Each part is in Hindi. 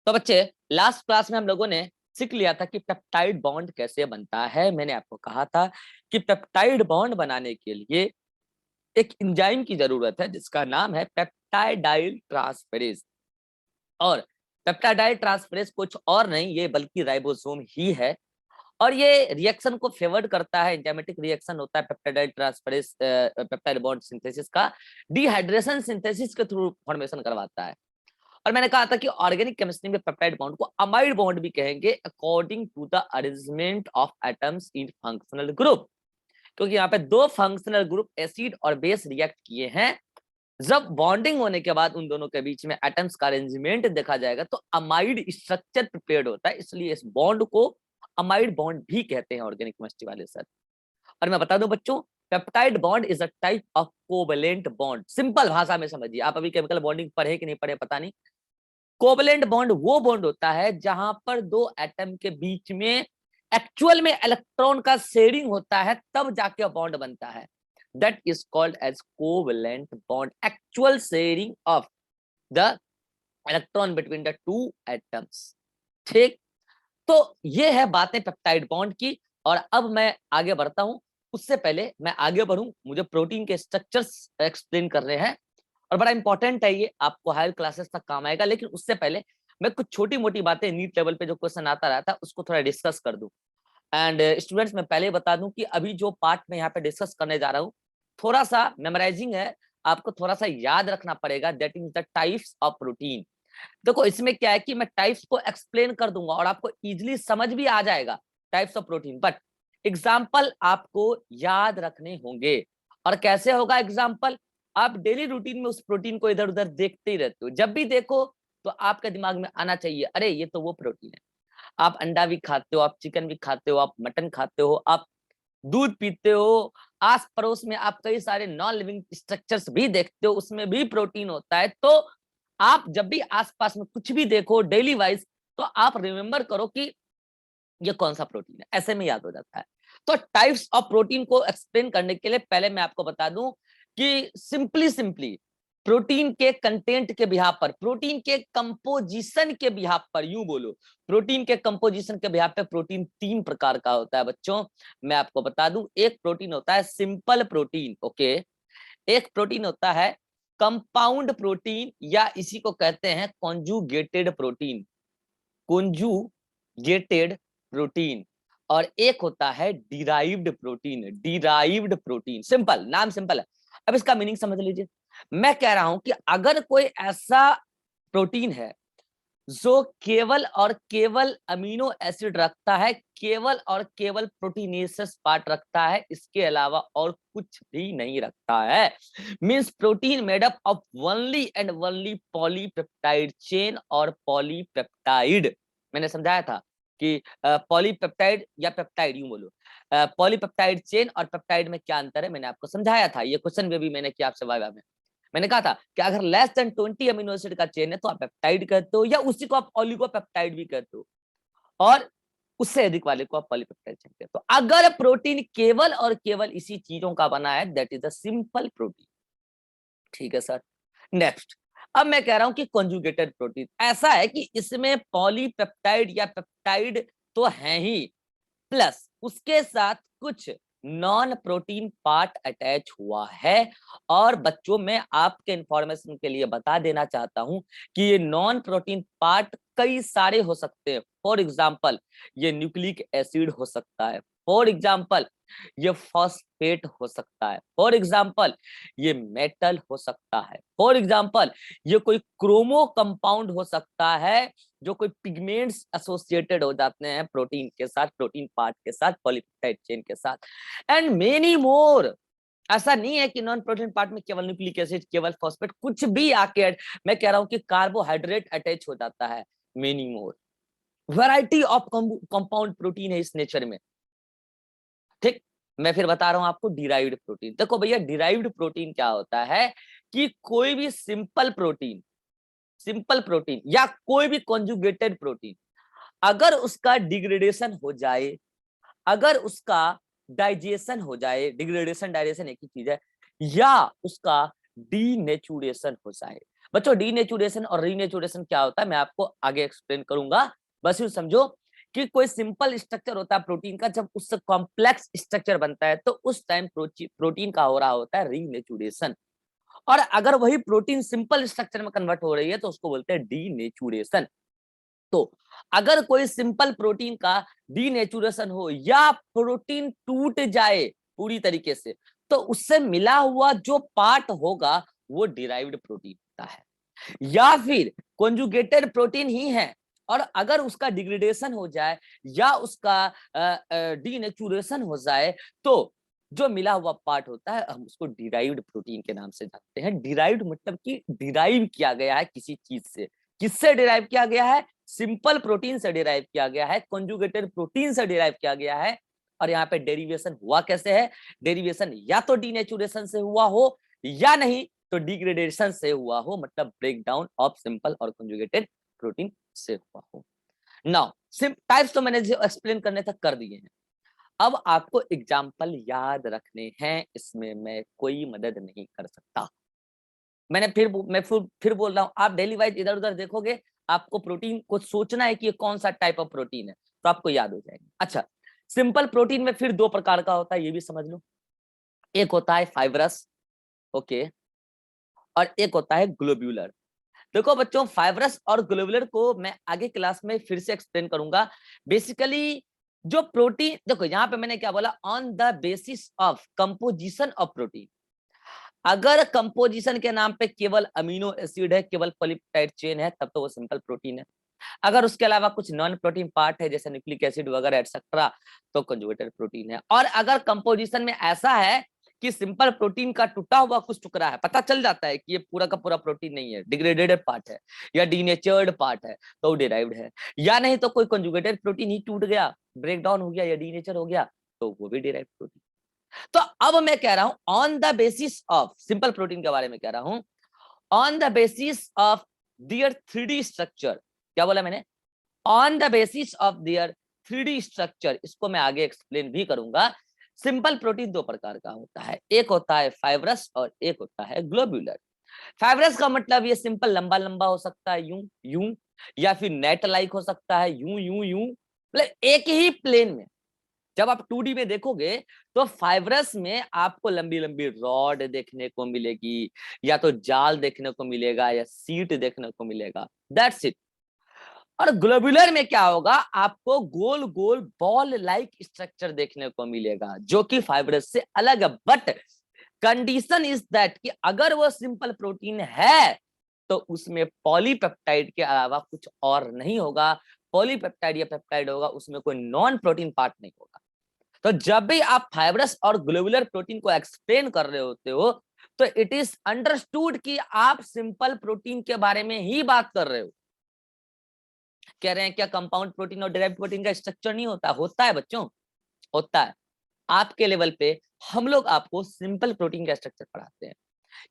तो बच्चे, लास्ट क्लास में हम लोगों ने सीख लिया था कि पेप्टाइड बॉन्ड कैसे बनता है। मैंने आपको कहा था कि पेप्टाइड बॉन्ड बनाने के लिए एक एंजाइम की जरूरत है जिसका नाम है पेप्टाइडाइल ट्रांसफेरेज। और पेप्टाइडाइल ट्रांसफेरेज कुछ और नहीं ये बल्कि राइबोसोम ही है। और ये रिएक्शन को फेवर्ड करता है, एंजाइमेटिक रिएक्शन होता है peptidyl transferase peptide bond synthesis का, डिहाइड्रेशन सिंथेसिस के थ्रू फॉर्मेशन करवाता है। और मैंने कहा था कि ऑर्गेनिक केमिस्ट्री में पेप्टाइड बॉन्ड को अमाइड बॉन्ड भी कहेंगे according to the arrangement of atoms in functional group, क्योंकि यहाँ पे दो फंक्शनल ग्रुप एसिड और बेस रिएक्ट किए हैं। जब बॉन्डिंग होने के बाद उन दोनों के बीच में एटम्स का अरेंजमेंट देखा जाएगा तो अमाइड स्ट्रक्चर प्रिपेयर्ड होता है, इसलिए इस बॉन्ड को अमाइड बॉन्ड भी कहते हैं ऑर्गेनिक केमिस्ट्री वाले सर। और मैं बता दूं बच्चों, peptide bond is a type of covalent bond. Simple भाषा में समझिए, आप अभी केमिकल बॉन्डिंग पढ़े कि नहीं पढ़े पता नहीं। कोवलेंट बॉन्ड वो बॉन्ड होता है जहां पर दो एटम के बीच में एक्चुअल में इलेक्ट्रॉन का शेयरिंग होता है, तब जाके बॉन्ड बनता है। That is called as covalent bond, actual sharing of the electron between the two atoms. ठीक, तो ये है बातें पेप्टाइड बॉन्ड की। और अब मैं आगे बढ़ता हूं। उससे पहले मैं आगे बढ़ूं, मुझे प्रोटीन के स्ट्रक्चर्स एक्सप्लेन करने हैं और बड़ा इंपॉर्टेंट है ये, आपको हायर क्लासेस तक काम आएगा। लेकिन उससे पहले मैं कुछ छोटी मोटी बातें नीट लेवल पे जो क्वेश्चन आता रहता है उसको थोड़ा डिस्कस कर दूं। एंड स्टूडेंट्स, मैं पहले बता दूं कि अभी जो पार्ट में यहाँ पे डिस्कस करने जा रहा हूँ थोड़ा सा मेमोराइजिंग है, आपको थोड़ा सा याद रखना पड़ेगा। That is the types of protein. देखो इसमें क्या है कि मैं टाइप्स को एक्सप्लेन कर दूंगा और आपको इजीली समझ भी आ जाएगा types of protein, but example आपको याद रखने होंगे। और कैसे होगा एग्जाम्पल? आप डेली रूटीन में उस प्रोटीन को इधर उधर देखते ही रहते हो, जब भी देखो तो आपके दिमाग में आना चाहिए अरे ये तो वो प्रोटीन है। आप अंडा भी खाते हो, आप चिकन भी खाते हो, आप मटन खाते हो, आप दूध पीते हो, आस पड़ोस में आप कई सारे नॉन लिविंग स्ट्रक्चर्स भी देखते हो, उसमें भी प्रोटीन होता है। तो आप जब भी आसपास में कुछ भी देखो डेली वाइज, तो आप रिमेंबर करो कि ये कौन सा प्रोटीन है, ऐसे में याद हो जाता है। तो टाइप्स ऑफ प्रोटीन को एक्सप्लेन करने के लिए पहले मैं आपको बता दूं कि सिंपली सिंपली प्रोटीन के कंटेंट के बिहाफ पर, प्रोटीन के कंपोजिशन के बिहाफ पर, यूं बोलो प्रोटीन के कंपोजिशन के बिहाफ पे प्रोटीन तीन प्रकार का होता है बच्चों। मैं आपको बता दूं, एक प्रोटीन होता है सिंपल प्रोटीन, ओके। एक प्रोटीन होता है कंपाउंड प्रोटीन या इसी को कहते हैं कॉन्जुगेटेड प्रोटीन, कॉन्जुगेटेड प्रोटीन। और एक होता है derived protein, derived protein. Simple, नाम सिंपल है। अब इसका मीनिंग समझ लीजिए। मैं कह रहा हूं कि अगर कोई ऐसा प्रोटीन है जो केवल और केवल अमीनो एसिड रखता है, केवल और केवल प्रोटीनेसिस पार्ट रखता है, इसके अलावा और कुछ भी नहीं रखता है, means protein made up of only and only polypeptide chain और पॉलीपेप्टाइड। मैंने समझाया था कि पॉलीपेप्टाइड या पेप्टाइड, यूं बोलो पॉलीपेप्टाइड चेन और पेप्टाइड में क्या अंतर है, मैंने आपको समझाया था। ये क्वेश्चन में भी मैंने किया आपसे वाइवा में। मैंने कहा था कि अगर लेस देन 20 अमीनो एसिड का चेन है तो आप पेप्टाइड कहते हो, या उसी को आप ओलिगोपेप्टाइड भी कहते हो, और उससे अधिक वाले को आप पॉलीपेप्टाइड कहते हो। तो अगर प्रोटीन केवल और केवल इसी चीजों का बना है, that is a simple protein. ठीक है सर। नेक्स्ट, अब मैं कह रहा हूं कि कॉन्जुगेटेड प्रोटीन ऐसा है कि इसमें पॉलीपेप्टाइड या पेप्टाइड तो है ही, प्लस उसके साथ कुछ नॉन प्रोटीन पार्ट अटैच हुआ है। और बच्चों, मैं आपके इंफॉर्मेशन के लिए बता देना चाहता हूं कि ये नॉन प्रोटीन पार्ट कई सारे हो सकते हैं। फॉर एग्जांपल, ये न्यूक्लिक एसिड हो सकता है, फॉर एग्जांपल ये फॉस्फेट हो सकता है, फॉर एग्जांपल ये मेटल हो सकता है, फॉर एग्जांपल ये कोई क्रोमो कंपाउंड हो सकता है, जो कोई पिगमेंट्स एसोसिएटेड हो जाते हैं प्रोटीन के साथ, प्रोटीन पार्ट के साथ, पॉलीपेप्टाइड चेन के साथ, एंड मेनी मोर। ऐसा नहीं है कि नॉन प्रोटीन पार्ट में केवल न्यूक्लिक एसिड, केवल फॉस्फेट, कुछ भी आके मैं कह रहा हूं कि कार्बोहाइड्रेट अटैच हो जाता है, many more. Variety of compound protein है इस नेचर में। ठीक, मैं फिर बता रहा हूं आपको डिराइव्ड प्रोटीन। देखो भैया, डिराइव्ड प्रोटीन क्या होता है कि कोई भी सिंपल प्रोटीन, सिंपल प्रोटीन या कोई भी कॉन्जुगेटेड प्रोटीन, अगर उसका डिग्रेडेशन हो जाए, अगर उसका डाइजेशन हो जाए, डिग्रेडेशन डाइजेशन एक ही चीज है, या उसका डीनेचुरेशन हो जाए, बच्चों डीनेचुरेशन और रीनेचुरेशन क्या होता है मैं आपको आगे एक्सप्लेन करूंगा। बस यूं समझो कि कोई सिंपल स्ट्रक्चर होता है प्रोटीन का, जब उससे कॉम्प्लेक्स स्ट्रक्चर बनता है तो उस टाइम प्रोटीन का हो रहा होता है रीनेचुरेशन। और अगर वही प्रोटीन सिंपल स्ट्रक्चर में कन्वर्ट हो रही है तो उसको बोलते हैं डीनेचुरेशन। तो अगर कोई सिंपल प्रोटीन का डीनेचुरेशन हो या प्रोटीन टूट जाए पूरी तरीके से, तो उससे मिला हुआ जो पार्ट होगा वो डिराइव्ड प्रोटीन होता है, या फिर कॉन्जुगेटेड प्रोटीन ही है। और अगर उसका डिग्रेडेशन हो जाए या उसका डीनेचुरेशन हो जाए तो जो मिला हुआ पार्ट होता है हम उसको डिराइव्ड प्रोटीन के नाम से जानते हैं। डिराइव्ड मतलब कि डिराइव किया गया है किसी चीज से। किससे डिराइव किया गया है? सिंपल प्रोटीन से डिराइव किया गया है, कॉन्जुगेटेड प्रोटीन से डिराइव किया गया है। और यहाँ पे डेरिवेशन हुआ कैसे है? डेरिवेशन या तो डीनेचुरेशन से हुआ हो या नहीं तो डिग्रेडेशन से हुआ हो, मतलब ब्रेक डाउन ऑफ सिंपल और कॉन्जुगेटेड प्रोटीन से हुआ हो। नाउ टाइप्स तो मैंने जो एक्सप्लेन करने तक कर दिए हैं, अब आपको एग्जाम्पल याद रखने हैं, इसमें मैं कोई मदद नहीं कर सकता। मैं फिर बोल रहा हूं, आप डेली वाइज इधर उधर देखोगे, आपको प्रोटीन को सोचना है कि ये कौन सा टाइप ऑफ प्रोटीन है तो आपको याद हो जाएगा। अच्छा, सिंपल प्रोटीन में फिर दो प्रकार का होता है, ये भी समझ लो। एक होता है फाइब्रस, ओके, और एक होता है ग्लोब्यूलर। देखो बच्चों, फाइब्रस और ग्लोबुलर को मैं आगे क्लास में फिर से एक्सप्लेन करूंगा। बेसिकली जो प्रोटीन, देखो यहाँ पे मैंने क्या बोला, on the basis of composition of protein. अगर कंपोजिशन के नाम पे केवल अमीनो एसिड है, केवल पॉलीपेप्टाइड चेन है, तब तो वो सिंपल प्रोटीन है। अगर उसके अलावा कुछ नॉन प्रोटीन पार्ट है जैसे न्यूक्लिक एसिड वगैरह एटसेट्रा, तो कंजुगेटेड प्रोटीन है। और अगर कंपोजिशन में ऐसा है कि सिंपल प्रोटीन का टूटा हुआ कुछ टुकड़ा है, पता चल जाता है कि ये पूरा का पूरा प्रोटीन नहीं है, डिग्रेडेड पार्ट है या डीनेचर्ड पार्ट है, तो डिराइव्ड है। या नहीं तो कोई कंजुगेटेड प्रोटीन ही टूट गया, ब्रेक डाउन हो गया या डीनेचर हो गया, तो वो भी डिराइव्ड प्रोटीन। तो अब मैं कह रहा हूं on the basis of simple protein के बारे में कह रहा हूं, on the basis of their 3D structure. क्या बोला मैंने? On the basis of their 3D structure, इसको मैं आगे एक्सप्लेन भी करूंगा। सिंपल प्रोटीन दो प्रकार का होता है, एक होता है फाइब्रस और एक होता है ग्लोब्यूलर। फाइब्रस का मतलब ये सिंपल लंबा लंबा हो सकता है, यूं यूं, या फिर नेट लाइक हो सकता है, यूं यूं यूं, मतलब एक ही प्लेन में। जब आप 2D में देखोगे तो फाइब्रस में आपको लंबी लंबी रॉड देखने को मिलेगी, या तो जाल देखने को मिलेगा या सीट देखने को मिलेगा, दैट्स इट। और ग्लोबुलर में क्या होगा, आपको गोल गोल बॉल लाइक स्ट्रक्चर देखने को मिलेगा जो कि फाइब्रस से अलग है। बट कंडीशन इज दैट कि अगर वो सिंपल प्रोटीन है तो उसमें पॉलीपेप्टाइड के अलावा कुछ और नहीं होगा। पॉलीपेप्टाइड या पेप्टाइड होगा, उसमें कोई नॉन प्रोटीन पार्ट नहीं होगा। तो जब भी आप फाइब्रस और ग्लोबुलर प्रोटीन को एक्सप्लेन कर रहे होते हो तो इट इज अंडरस्टूड कि आप सिंपल प्रोटीन के बारे में ही बात कर रहे हो। कह रहे हैं क्या कंपाउंड प्रोटीन और डिराइव्ड प्रोटीन का स्ट्रक्चर नहीं होता? होता है बच्चों, होता है। आपके लेवल पे हम लोग आपको सिंपल प्रोटीन का स्ट्रक्चर पढ़ाते हैं,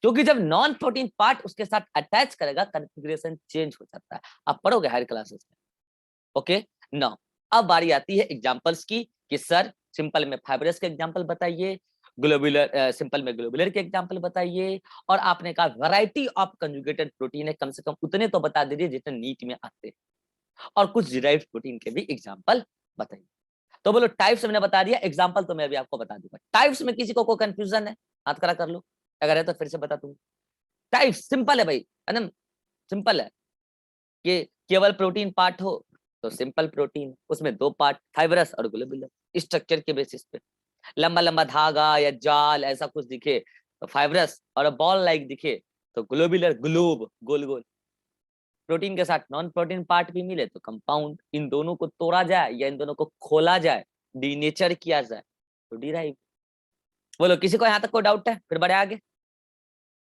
क्योंकि जब नॉन प्रोटीन पार्ट उसके साथ अटैच करेगा कॉन्फ़िगरेशन चेंज हो जाता है। आप पढ़ोगे हायर क्लासेस में, ओके। नाउ अब बारी आती है एग्जांपल्स की कि सर सिंपल में फाइब्रस के एग्जांपल बताइए, ग्लोबुलर सिंपल में ग्लोबुलर के एग्जांपल बताइए, और आपने कहा वैरायटी ऑफ कंजुगेटेड प्रोटीन है, कम से कम उतने तो बता दीजिए जितने नीट में आते हैं, और कुछ डिराइव्ड प्रोटीन के भी एग्जांपल बताइए। तो बोलो टाइप्स मैंने बता दिया, एग्जांपल तो मैं अभी आपको बता दूंगा। टाइप्स में किसी को कोई कंफ्यूजन है? हाथ खड़ा कर लो, अगर है तो फिर से बता दूंगा। टाइप्स सिंपल है भाई, एकदम सिंपल है कि केवल प्रोटीन पार्ट हो तो सिंपल प्रोटीन, उसमें दो पार्ट फाइब्रस और ग्लोबुलर स्ट्रक्चर के बेसिस पे। लंबा लंबा धागा या जाल ऐसा कुछ दिखे तो फाइब्रस, और बॉल लाइक दिखे तो ग्लोबुलर, ग्लोब गोल गोल। प्रोटीन के साथ नॉन प्रोटीन पार्ट भी मिले तो कंपाउंड। इन दोनों को तोड़ा जाए या इन दोनों को खोला जाए, डीनेचर किया जाए तो डिराइव। बोलो किसी को यहाँ तक कोई डाउट है? फिर बढ़े आगे,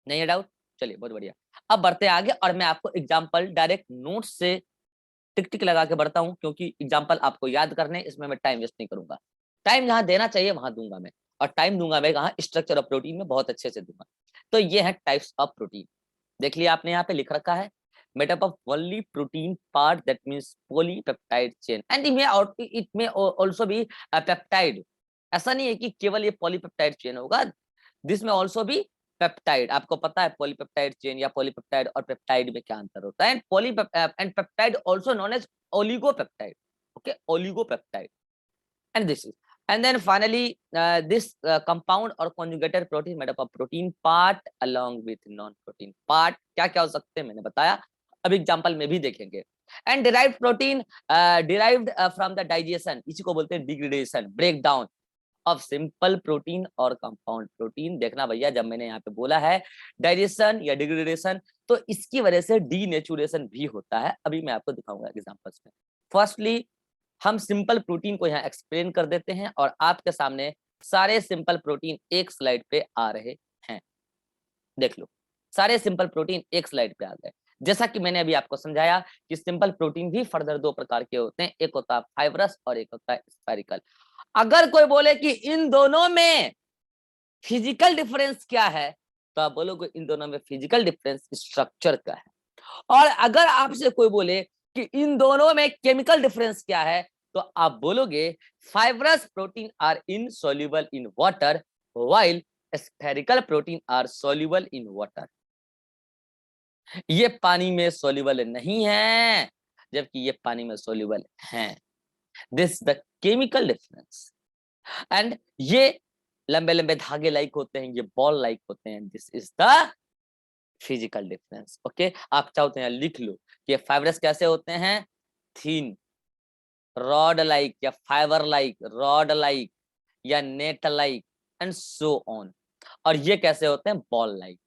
नहीं है डाउट? चलिए बहुत बढ़िया। अब बढ़ते आगे और मैं आपको एग्जांपल डायरेक्ट नोट से टिक टिक लगा के बढ़ता हूँ, क्योंकि एग्जांपल आपको याद करने, इसमें मैं टाइम वेस्ट नहीं करूंगा। टाइम जहां देना चाहिए वहां दूंगा मैं, और टाइम दूंगा मैं कहाँ, स्ट्रक्चर ऑफ प्रोटीन में बहुत अच्छे से दूंगा। तो ये है टाइप्स ऑफ प्रोटीन। देख लिया आपने, यहाँ पे लिख रखा है made up of only protein part, that means polypeptide chain, and it may also be a peptide। ऐसा नहीं है कि केवल ये पॉलीपेप्टाइड चेन होगा, दिस में ऑल्सो भी पेप्टाइड, आपको पता है पॉलीपेप्टाइड चेन या पॉलीपेप्टाइड और पेप्टाइड में क्या अंतर होता है? And peptide also known as oligopeptide, okay, oligopeptide. And this is, and then finally this compound or conjugated protein made up of protein part along with non protein part, क्या क्या हो सकते हैं मैंने बताया, अब एग्जांपल में भी देखेंगे। And derived protein, derived from the digestion, इसी को बोलते हैं degradation, break down of simple protein और कंपाउंड प्रोटीन। देखना भैया, जब मैंने यहाँ पे बोला है डाइजेशन या डिग्रेडेशन, तो इसकी वजह से डीनेचुरेशन भी होता है। अभी मैं आपको दिखाऊंगा एग्जांपल्स में। फर्स्टली हम सिंपल प्रोटीन को यहाँ एक्सप्लेन कर देते हैं और आपके सामने सारे सिंपल प्रोटीन एक स्लाइड पे आ रहे हैं। देख लो, सारे सिंपल प्रोटीन एक स्लाइड पे आ गए। जैसा कि मैंने अभी आपको समझाया कि सिंपल प्रोटीन भी फर्दर दो प्रकार के होते हैं, एक होता है फाइब्रस और एक होता है स्फेरिकल। अगर कोई बोले कि इन दोनों में फिजिकल डिफरेंस क्या है, तो आप बोलोगे इन दोनों में फिजिकल डिफरेंस स्ट्रक्चर का है। और अगर आपसे कोई बोले कि इन दोनों में केमिकल डिफरेंस क्या है, तो आप बोलोगे fibrous protein are insoluble in water while spherical protein are soluble in water. ये पानी में सॉल्युबल नहीं है, जबकि ये पानी में सॉल्युबल हैं। This the chemical difference. And ये लंबे लंबे धागे लाइक होते हैं, ये बॉल लाइक होते हैं। This is the physical difference. Okay, आप चाहते हैं लिख लो कि फाइब्रस कैसे होते हैं, थीन, रॉड लाइक या फाइबर लाइक, रॉड लाइक या net like and so on. और ये कैसे होते हैं, ball like,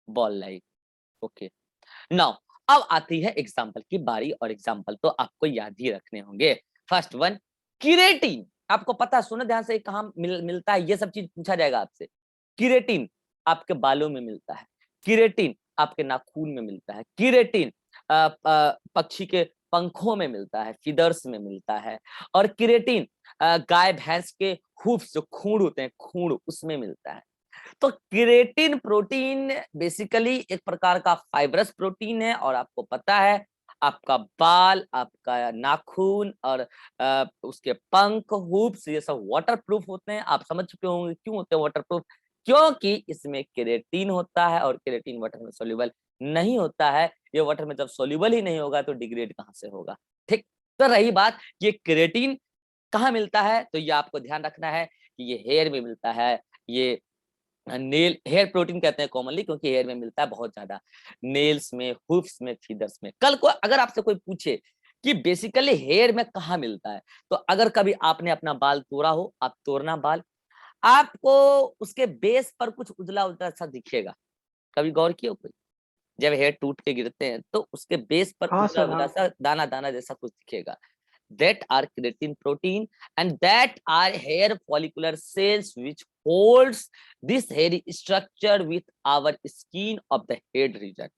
ball like. Okay, now अब आती है एग्जांपल की बारी, और एग्जांपल तो आपको याद ही रखने होंगे। First one, keratin. आपको पता, सुनो ध्यान से, कहां मिलता है, ये सब चीज पूछा जाएगा आपसे। किरेटिन आपके बालों में मिलता है, किरेटिन आपके नाखून में मिलता है, किरेटिन पक्षी के पंखों में मिलता है, फीदर्स में मिलता है, और किरेटिन गाय भैंस के हूफ्स, जो खूंड होते हैं, खूंड, उसमें मिलता है। तो किरेटिन प्रोटीन बेसिकली एक प्रकार का फाइब्रस प्रोटीन है, और आपको पता है आपका बाल, आपका नाखून और उसके पंख, हूप्स, ये सब वाटर प्रूफ होते हैं। आप समझ चुके होंगे क्यों होते हैं वाटर प्रूफ, क्योंकि इसमें केरेटिन होता है, और केरेटिन वाटर में सोल्यूबल नहीं होता है। ये वाटर में जब सोल्यूबल ही नहीं होगा तो डिग्रेड कहां से होगा। ठीक, तो रही बात ये केरेटिन कहाँ मिलता है, तो ये आपको ध्यान रखना है कि ये हेयर में मिलता है, ये नेल, हेयर प्रोटीन कहते हैं कॉमनली, क्योंकि हेयर में मिलता है बहुत ज्यादा, नेल्स में, हुफ्स में, फीदर्स में। कल को अगर आपसे कोई पूछे कि बेसिकली हेयर में कहाँ मिलता है, तो अगर कभी आपने अपना बाल तोड़ा हो, आप तोड़ना बाल, आपको उसके बेस पर कुछ उजला उजला सा दिखेगा। कभी गौर किया कोई, जब हेयर टूट के गिरते हैं तो उसके बेस पर हाँ उजला सर, उजला हाँ। सा दाना दाना जैसा कुछ दिखेगा। That are keratin protein, and that are hair follicular cells which holds this hairy structure with our skin of the head region।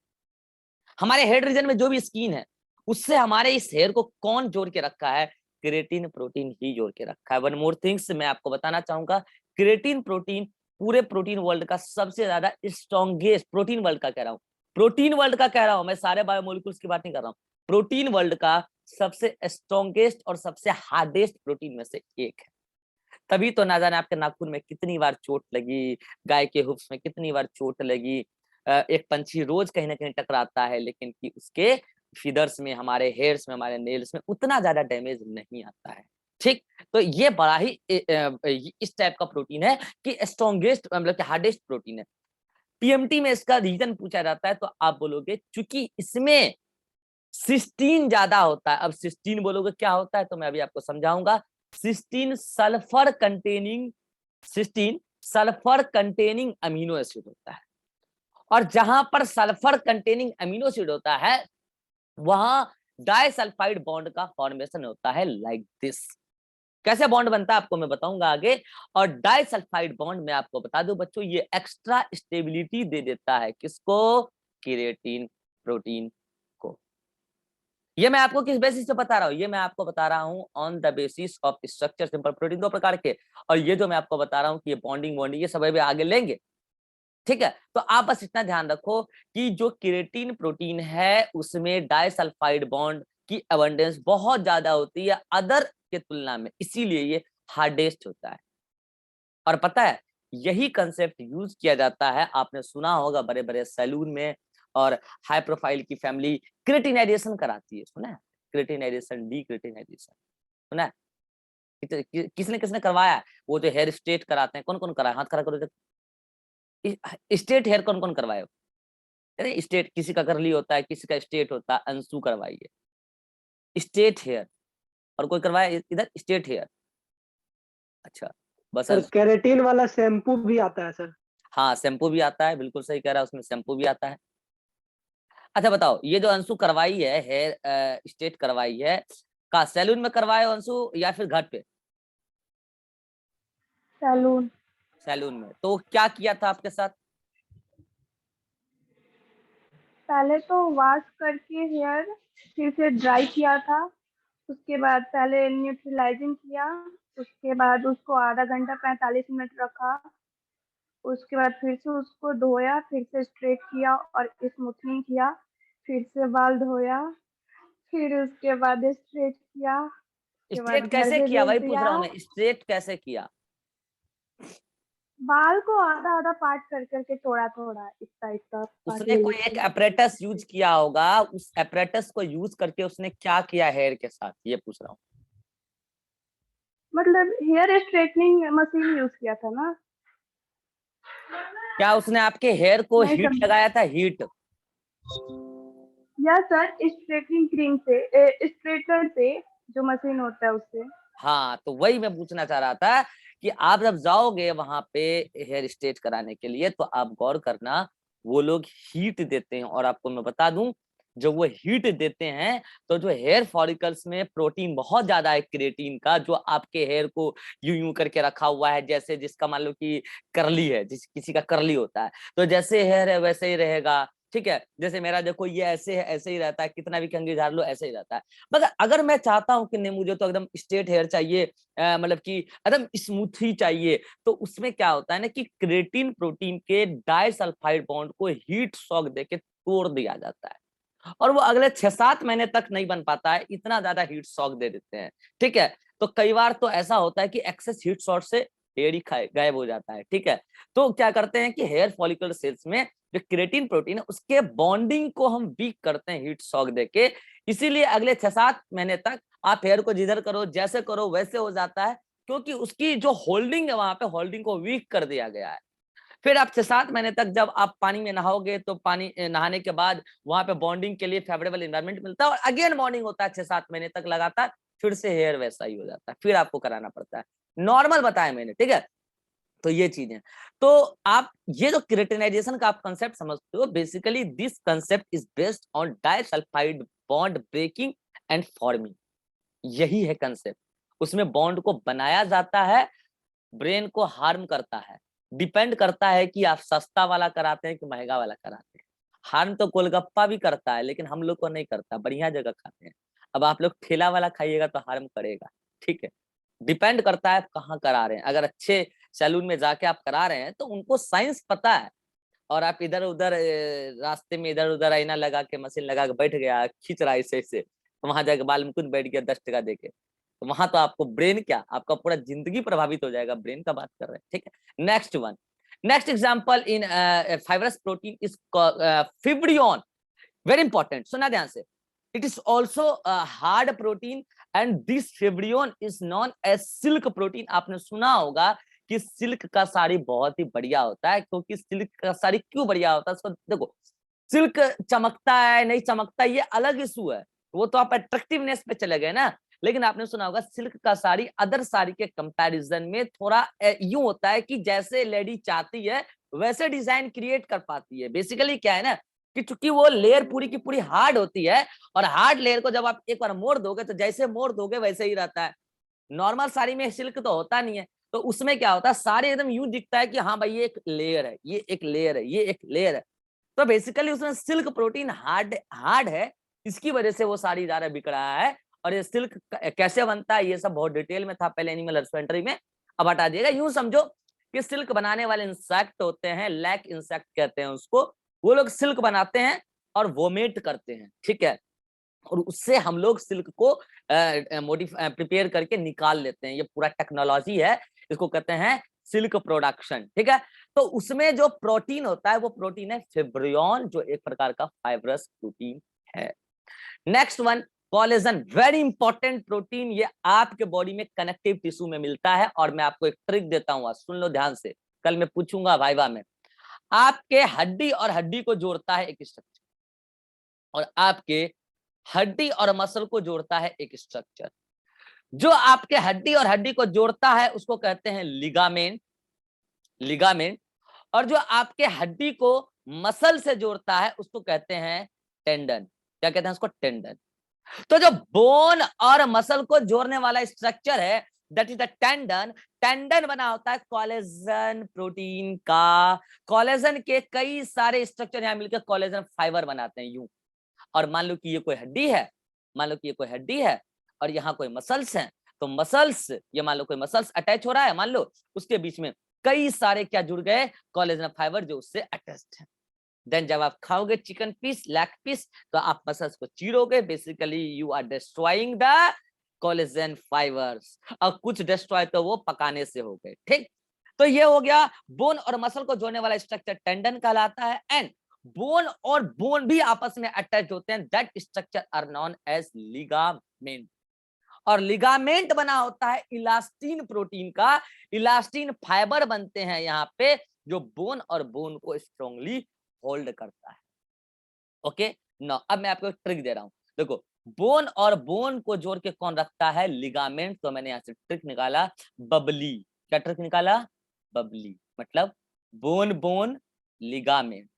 हमारे हेड रीजन में जो भी स्किन है, उससे हमारे इस हेयर को कौन जोड़ के रखा है, क्रिएटिन प्रोटीन ही जोड़ के रखा है। वन मोर थिंग्स मैं आपको बताना चाहूंगा, क्रिएटिन प्रोटीन पूरे प्रोटीन वर्ल्ड का सबसे ज्यादा स्ट्रॉन्गेस्ट, प्रोटीन वर्ल्ड का कह रहा हूं, प्रोटीन वर्ल्ड का कह रहा हूं मैं, सारे बायोमोलिक्यूल्स की बात नहीं कर रहा हूं, प्रोटीन वर्ल्ड का सबसे स्ट्रॉन्गेस्ट और सबसे हार्डेस्ट प्रोटीन में से एक है। तभी तो ना जाने आपके नाखून में कितनी बार चोट लगी, गाय के हुफ्स में कितनी बार चोट लगी। एक पंछी रोज कहीं ना कहीं टकराता है, लेकिन कि उसके फीदर्स में, हमारे हेयर्स में, हमारे नेल्स में उतना ज्यादा डैमेज नहीं आता है। ठीक, तो ये बड़ा ही इस टाइप का प्रोटीन है कि स्ट्रॉन्गेस्ट, मतलब कि हार्डेस्ट प्रोटीन है। पीएमटी में इसका रीजन पूछा जाता है, तो आप बोलोगे चूंकि इसमें सिस्टीन ज्यादा होता है। अब सिस्टीन बोलोगे क्या होता है, तो मैं अभी आपको समझाऊंगा। Cysteine sulphur containing, cysteine sulphur containing amino acid होता है, और जहां पर सल्फर कंटेनिंग अमीनो एसिड होता है, वहां डाइसल्फाइड बॉन्ड का फॉर्मेशन होता है, लाइक दिस। कैसे बॉन्ड बनता है आपको मैं बताऊंगा आगे। और डाइसल्फाइड बॉन्ड में आपको बता दूं बच्चों, ये एक्स्ट्रा स्टेबिलिटी दे देता है, किसको, क्रिएटिन प्रोटीन को। ये मैं आपको किस बेसिस पे बता रहा हूँ, ये मैं आपको बता रहा हूँ on the basis of structure simple protein, दो प्रकार के। और ये जो मैं आपको बता रहा हूँ कि ये बॉन्डिंग बॉन्डिंग ये सब अभी आगे लेंगे। ठीक है, तो आप बस इतना ध्यान रखो कि जो केराटिन प्रोटीन है उसमें डाइसल्फाइड बॉन्ड की अबंडेंस बहुत ज्यादा होती है अदर के तुलना में, इसीलिए ये हार्डेस्ट होता है। और पता है यही कंसेप्ट यूज किया जाता है, आपने सुना होगा बड़े बड़े सैलून में और हाई प्रोफाइल की फैमिली क्रेटिनाइजेशन कराती है, सुना है? क्रेटिनाइजेशन, डी क्रेटिनाइजेशन सुना है? किसने किसने करवाया है? वो जो हेयर स्ट्रेट कराते हैं, कौन कौन कराया? हाथ खड़ा करो। स्ट्रेट हेयर कौन कौन करवाए? अरे स्ट्रेट, किसी का करली होता है, किसी का स्ट्रेट होता है, अंशु करवाई है स्ट्रेट हेयर। और कोई करवाया इधर स्ट्रेट हेयर? अच्छा, बस सर अंशु। केराटिन वाला शैम्पू भी आता है सर। हाँ, शैम्पू भी आता है, बिल्कुल सही कह रहा है, उसमें शैम्पू भी आता है। अच्छा बताओ, ये जो अंशु करवाई है हेयर स्ट्रेट करवाई है, का सैलून में करवाए हो अंशु या फिर घर पे? सैलून। सैलून में। तो क्या किया था आपके साथ? पहले तो वॉश करके हेयर फिर से ड्राई किया था। उसके बाद पहले न्यूट्रलाइजिंग किया। उसके बाद उसको आधा घंटा 45 मिनट रखा। उसके बाद फिर से उसको धोया, फिर से स्ट्रेट किया और स्मूथनिंग किया। फिर से बाल धोया, फिर उसके बाद स्ट्रेट किया। उसके बाद स्ट्रेट घर कैसे पे किया, भेज वही पूछ दिया। रहा हूँ मैं, स्ट्रेट कैसे किया? बाल को आधा आधा पार्ट कर करके थोड़ा थोड़ा इतना इतना पार्ट उसने ले कोई एक लेके। अपरेटस यूज किया होगा, उस अपरेटस को यूज करके उसने क्या किया हेयर के साथ, ये पूछ रहा हूँ। मतलब हेयर स्ट्रेटनिंग मशीन यूज किया था ना। क्या उसने आपके हेयर को नहीं हीट समझ। लगाया था, हीट? या सर स्ट्रेटनिंग क्रीम से, स्ट्रेटनर से, जो मशीन होता है उससे। हाँ, तो वही मैं पूछना चाह रहा था कि आप जब जाओगे वहां पे हेयर स्ट्रेट कराने के लिए तो आप गौर करना, वो लोग हीट देते हैं। और आपको मैं बता दूं, जो वो हीट देते हैं तो जो हेयर फॉलिकल्स में प्रोटीन बहुत ज्यादा है, क्रिएटिन का, जो आपके हेयर को यूं यूं करके रखा हुआ है, जैसे जिसका मान लो कि करली है, किसी का करली होता है, तो जैसे हेयर है वैसे ही रहेगा। ठीक है, जैसे मेरा देखो ये ऐसे है, ऐसे ही रहता है, कितना भी कंघी झाड़ लो ऐसे ही रहता है। मगर अगर मैं चाहता हूं कि नहीं मुझे तो एकदम स्ट्रेट हेयर चाहिए, मतलब कि एकदम स्मूथ ही चाहिए, तो उसमें क्या होता है ना कि क्रेटिन प्रोटीन के डाइसल्फाइड बॉन्ड को हीट शॉक देके तोड़ दिया जाता है, और वो अगले 6-7 महीने तक नहीं बन पाता है, इतना ज्यादा हीट शॉक दे देते हैं। ठीक है, तो कई बार तो ऐसा होता है कि एक्सेस हीट शॉट से हेयर ही गायब हो जाता है। ठीक है, तो क्या करते हैं कि हेयर फॉलिकल सेल्स में जो क्रेटिन प्रोटीन है उसके बॉन्डिंग को हम वीक करते हैं हीट शॉक देके, इसीलिए अगले 6-7 महीने तक आप हेयर को जिधर करो जैसे करो वैसे हो जाता है, क्योंकि उसकी जो होल्डिंग है वहां पे होल्डिंग को वीक कर दिया गया है। फिर आप 6-7 महीने तक जब आप पानी में नहाओगे तो पानी नहाने के बाद वहां पे बॉन्डिंग के लिए फेवरेबल एनवायरनमेंट मिलता है और अगेन बॉन्डिंग होता है 6-7 महीने तक लगातार, फिर से हेयर वैसा ही हो जाता है, फिर आपको कराना पड़ता है। नॉर्मल बताया मैंने, ठीक है? तो ये चीज है। तो आप ये जो क्रिटिनाइजेशन का आप कंसेप्ट समझते हो, basically this concept is based on disulphide bond breaking and forming, यही है कंसेप्ट। उसमें बॉन्ड को बनाया जाता है, ब्रेन को हार्म करता है, डिपेंड करता है कि आप सस्ता वाला कराते हैं कि महंगा वाला कराते हैं। हार्म तो गोलगप्पा भी करता है लेकिन हम लोग को नहीं करता, बढ़िया जगह खाते हैं। अब आप लोग ठेला वाला खाइएगा तो हार्म करेगा। ठीक है, डिपेंड करता है आप कहाँ करा रहे हैं। अगर अच्छे सैलून में जाके आप करा रहे हैं तो उनको साइंस पता है, और आप इधर उधर रास्ते में इधर उधर आईना लगा के मशीन लगा के बैठ गया, खींच रहा है ऐसे ऐसे, तो वहां जाके बाल मुकुंद बैठ गया 10 टका देके, तो वहां तो आपको ब्रेन क्या, आपका पूरा जिंदगी प्रभावित हो जाएगा। ब्रेन का बात कर रहे हैं, ठीक है? Next one, next example in fibrous protein is fibrin, very important, सुना ध्यान से। It is also hard protein and this fibrin is known as silk protein. आपने सुना होगा कि सिल्क का साड़ी बहुत ही बढ़िया होता है, क्योंकि सिल्क का साड़ी क्यों बढ़िया होता है, उसको देखो, सिल्क चमकता है नहीं चमकता ये अलग इशू है, वो तो आप अट्रैक्टिवनेस पे चले गए ना। लेकिन आपने सुना होगा सिल्क का साड़ी अदर साड़ी के कंपैरिजन में थोड़ा यूं होता है कि जैसे लेडी चाहती है वैसे डिजाइन क्रिएट कर पाती है। बेसिकली क्या है ना कि चूंकि वो लेयर पूरी की पूरी हार्ड होती है, और हार्ड लेयर को जब आप एक बार मोड़ दोगे तो जैसे मोड़ दोगे वैसे ही रहता है। नॉर्मल साड़ी में सिल्क तो होता नहीं है, तो उसमें क्या होता है साड़ी एकदम यूं दिखता है कि हाँ भाई ये एक लेयर है, ये एक लेयर है, ये एक लेयर है। तो बेसिकली उसमें सिल्क प्रोटीन हार्ड हार्ड है, इसकी वजह से वो साड़ी ज्यादा बिक रहा है। और ये सिल्क कैसे बनता है ये सब बहुत डिटेल में था पहले एनिमल हस्बेंड्री में, अब हटा दिएगा। यूं समझो कि सिल्क बनाने वाले इंसेक्ट होते हैं, लैक इंसेक्ट कहते हैं उसको, वो लोग सिल्क बनाते हैं और वोमेट करते हैं। ठीक है, और उससे हम लोग सिल्क को प्रिपेयर करके निकाल लेते हैं। ये पूरा टेक्नोलॉजी है, इसको कहते हैं सिल्क प्रोडक्शन, ठीक है। तो उसमें जो प्रोटीन होता है वो प्रोटीन है फिब्रियोन, जो एक प्रकार का फाइब्रस प्रोटीन है। Next one, collagen, very important protein, ये आपके बॉडी में कनेक्टिव टिश्यू में मिलता है। और मैं आपको एक ट्रिक देता हूँ, सुन लो ध्यान से, कल मैं पूछूंगा वाइवा में। आपके हड्डी और हड्डी को जोड़ता है एक स्ट्रक्चर, और आपके हड्डी और मसल को जोड़ता है एक स्ट्रक्चर। जो आपके हड्डी और हड्डी को जोड़ता है उसको कहते हैं लिगामेंट, लिगामेंट। और जो आपके हड्डी को मसल से जोड़ता है उसको कहते हैं टेंडन। क्या कहते हैं उसको? टेंडन। तो जो बोन और मसल को जोड़ने वाला स्ट्रक्चर है that is the tendon. Tendon बना होता है कोलेजन प्रोटीन का। कोलेजन के कई सारे स्ट्रक्चर यहां मिलकर कोलेजन फाइबर बनाते हैं यूं। और मान लो कि ये कोई हड्डी है, मान लो कि ये कोई हड्डी है और यहाँ कोई मसल्स हैं, तो मसल्स, ये मान लो कोई मसल्स अटैच हो रहा है, मान लो उसके बीच में कई सारे क्या जुड़ गए? कोलेजन फाइबर जो उससे अटैच्ड है। देन जब आप खाओगे चिकन पीस, लेग पीस, तो आप मसल्स को चीरोगे, basically you are destroying the collagen fibres. और कुछ डिस्ट्रॉय तो वो पकाने से हो गए, ठीक। तो ये हो गया बोन और मसल को जोड़ने वाला स्ट्रक्चर टेंडन कहलाता है। एंड बोन और बोन भी आपस में अटैच होते हैं, that structure are known as ligament. और लिगामेंट बना होता है इलास्टिन प्रोटीन का। इलास्टिन फाइबर बनते हैं यहाँ पे जो बोन और बोन को स्ट्रांगली होल्ड करता है। ओके नो, अब मैं आपको एक ट्रिक दे रहा हूं, देखो बोन और बोन को जोड़ के कौन रखता है? लिगामेंट। तो मैंने यहां से ट्रिक निकाला, बबली। क्या ट्रिक निकाला? बबली। मतलब बोन बोन लिगामेंट।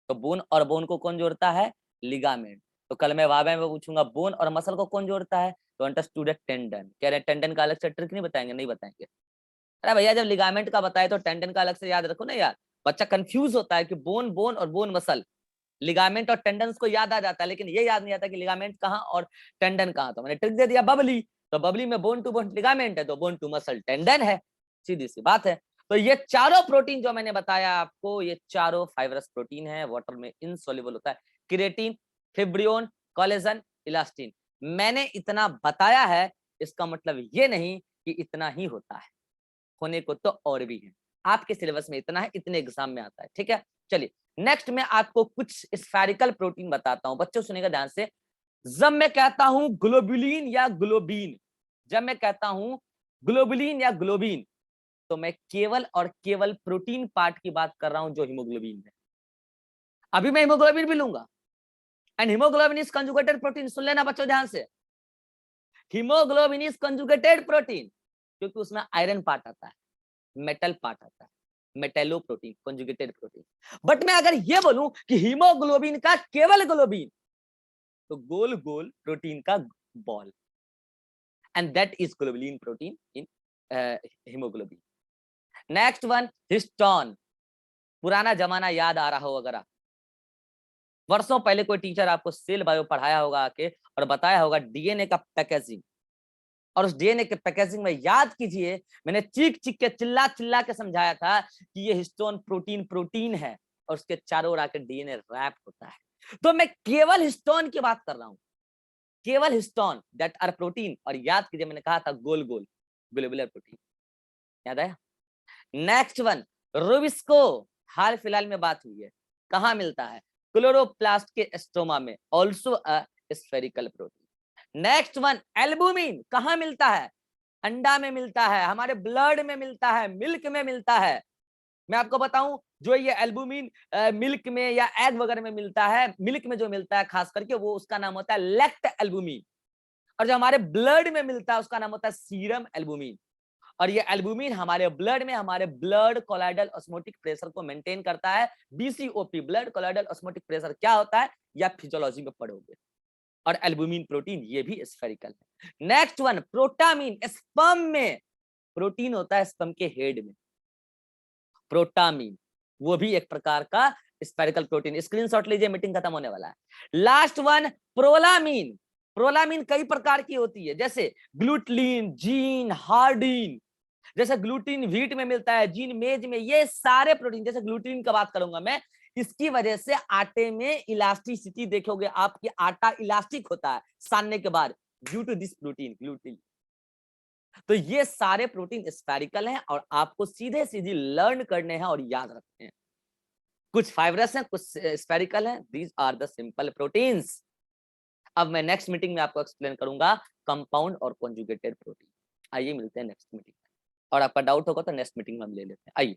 तो बोन और बोन को कौन जोड़ता है? लिगामेंट। तो कल मैं वावे में पूछूंगा बोन और मसल को कौन जोड़ता है? तो अंडरस्टूड टेंडन। कह रहे टेंडन का अलग से ट्रिक नहीं बताएंगे? नहीं बताएंगे। अरे भैया जब लिगामेंट का बताए तो टेंडन का अलग से याद रखो ना यार। बच्चा कंफ्यूज होता है कि बोन बोन और बोन मसल, लिगामेंट और टेंडन को याद आ जाता है, लेकिन ये याद नहीं आता कि लिगामेंट कहाँ और टेंडन कहाँ। तो मैंने ट्रिक दे दिया बबली। तो बबली में बोन टू बोन लिगामेंट है, तो बोन टू मसल टेंडन है, सीधी सी बात है। तो ये चारों प्रोटीन जो मैंने बताया आपको, ये चारों फाइब्रस प्रोटीन है, वाटर में इनसॉल्युबल होता है। Keratin, fibroin, collagen, elastin. मैंने इतना बताया है, इसका मतलब ये नहीं कि इतना ही होता है, होने को तो और भी है। आपके सिलेबस में इतना है, इतने एग्जाम में आता है, ठीक है। चलिए नेक्स्ट मैं आपको कुछ स्फेरिकल प्रोटीन बताता हूं, बच्चों सुनेगा ध्यान से। जब मैं कहता हूं ग्लोबुलिन या ग्लोबीन, जब मैं कहता हूं ग्लोबुलिन या ग्लोबीन, तो मैं केवल और केवल प्रोटीन पार्ट की बात कर रहा हूं जो हीमोग्लोबिन है। अभी मैं हीमोग्लोबिन भी लूंगा। And haemoglobin is conjugated protein, सुन लेना बच्चों ध्यान से। हीमोग्लोबिन इज कंजुगेटेड प्रोटीन क्योंकि उसमें आयरन पार्ट आता है, मेटल पार्ट आता है, metallo protein, conjugated protein. But मैं अगर ये बोलूं कि हीमोग्लोबिन का केवल ग्लोबिन, तो गोल गोल प्रोटीन का ball, and that is globulin protein in haemoglobin. Next one, histone. पुराना जमाना याद आ रहा हो अगर आप, वर्षों पहले कोई टीचर आपको सेल बायो पढ़ाया होगा आके और बताया होगा डीएनए का पैकेजिंग, और उस डीएनए के पैकेजिंग में याद कीजिए मैंने चीख चीख के चिल्ला चिल्ला के समझाया था कि ये हिस्टोन प्रोटीन प्रोटीन है और उसके चारों ओर आकर डीएनए रैप होता है। तो मैं केवल हिस्टोन की बात कर रहा हूं, केवल हिस्टोन दैट आर प्रोटीन। और याद कीजिए मैंने कहा था गोल गोल ग्लोबुलर प्रोटीन, याद आया। Next one, rubisco. हाल फिलहाल में बात हुई है, कहां मिलता है? क्लोरोप्लास्ट के स्टोमा में, also a spherical protein. Next one, albumin. कहां मिलता है? अंडा में मिलता है, हमारे ब्लड में मिलता है, मिल्क में मिलता है। मैं आपको बताऊं जो ये एल्बुमिन मिल्क में या एग वगैरह में मिलता है, मिल्क में जो मिलता है खास करके वो उसका नाम होता है लेक्ट एल्बुमिन। और जो हमारे ब्लड में मिलता है उसका नाम होता है सीरम एल्बुमिन। और ये एल्बुमिन हमारे ब्लड में हमारे ब्लड कोलाइडल ऑस्मोटिक प्रेशर को मेंटेन करता है। बीसीओपी, ब्लड कोलाइडल ऑस्मोटिक प्रेशर क्या होता है या फिजियोलॉजी में पढ़ोगे। और एल्बुमिन प्रोटीन ये भी स्फेरिकल है। Next one, protamine. स्पर्म में प्रोटीन होता है, स्पर्म के हेड में प्रोटामिन, वो भी एक प्रकार का स्फेरिकल प्रोटीन। स्क्रीनशॉट लीजिए, मीटिंग खत्म होने वाला है। Last one, प्रोलामिन। प्रोलामिन कई प्रकार की होती है, जैसे ग्लूटीन, जीन, हार्डिन। जैसे ग्लूटीन व्हीट में मिलता है, जीन मेज में, ये सारे प्रोटीन। जैसे ग्लूटीन का बात करूंगा मैं, इसकी वजह से आटे में इलास्टिसिटी देखोगे, आपकी आटा इलास्टिक होता है सानने के बाद due to this protein gluten. तो ये सारे प्रोटीन स्फेरिकल हैं और आपको सीधे सीधे लर्न करने हैं और याद रखने हैं। कुछ फाइब्रस हैं, कुछ स्फेरिकल हैं। These are the simple proteins. अब मैं नेक्स्ट मीटिंग में आपको एक्सप्लेन करूंगा कंपाउंड और कॉन्जुगेटेड प्रोटीन। आइए मिलते हैं नेक्स्ट मीटिंग में, और आपका डाउट होगा तो नेक्स्ट मीटिंग में हम ले लेते हैं। आइए।